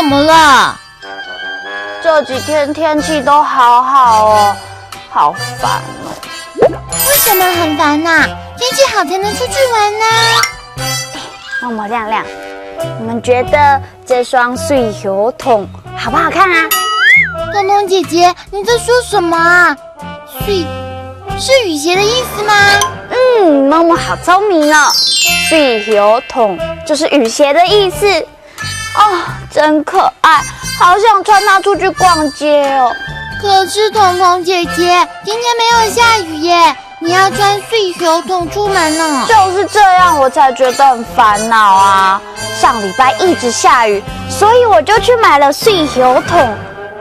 怎么了？这几天天气都好好哦，好烦哦。为什么很烦呐？天气好才能出去玩呢。默默亮亮，你们觉得这双水球筒好不好看啊？彤彤姐姐，你在说什么啊？水是雨鞋的意思吗？默默好聪明哦。水球筒就是雨鞋的意思。哦，真可爱，好想穿它出去逛街哦。可是彤彤姐姐，今天没有下雨耶，你要穿水球筒出门呢。就是这样，我才觉得很烦恼啊。上礼拜一直下雨，所以我就去买了水球筒。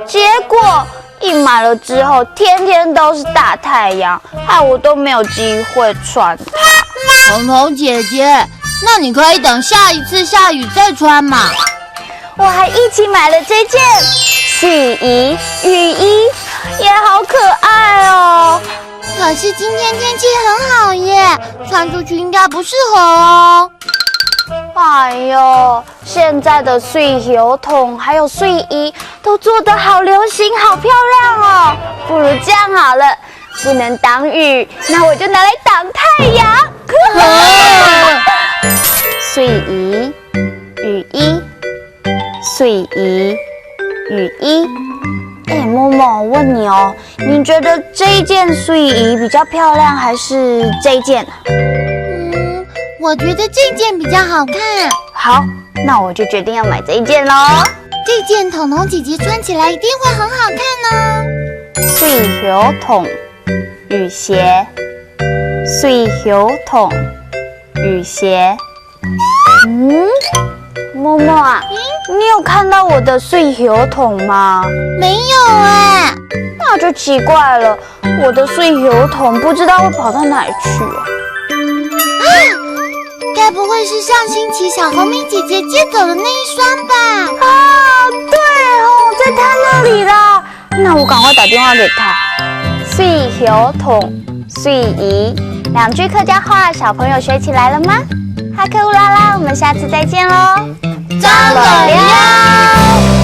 结果一买了之后，天天都是大太阳，害我都没有机会穿它。彤彤姐姐，那你可以等下一次下雨再穿嘛。我还一起买了这件睡衣、雨衣，也好可爱哦。可是今天天气很好耶，穿出去应该不适合哦。哎呦，现在的水球筒还有睡衣都做得好流行、好漂亮哦。不如这样好了，不能挡雨，那我就拿来挡太阳。睡衣、雨衣。睡衣、雨衣。默默，我问你哦，你觉得这一件睡衣比较漂亮，还是这一件？我觉得这件比较好看。好，那我就决定要买这一件咯。这件彤彤姐姐穿起来一定会很好看哦。水球筒、雨鞋，水球筒、雨鞋。默默啊，你有看到我的水球筒吗？没有哎。那就奇怪了，我的水球筒不知道会跑到哪里去啊？该不会是上星期小红妹姐姐借走的那一双吧？对哦，在她那里啦。那我赶快打电话给她。水球筒、水衣，两句客家话，小朋友学起来了吗？哈克乌拉拉，我们下次再见喽！张总了。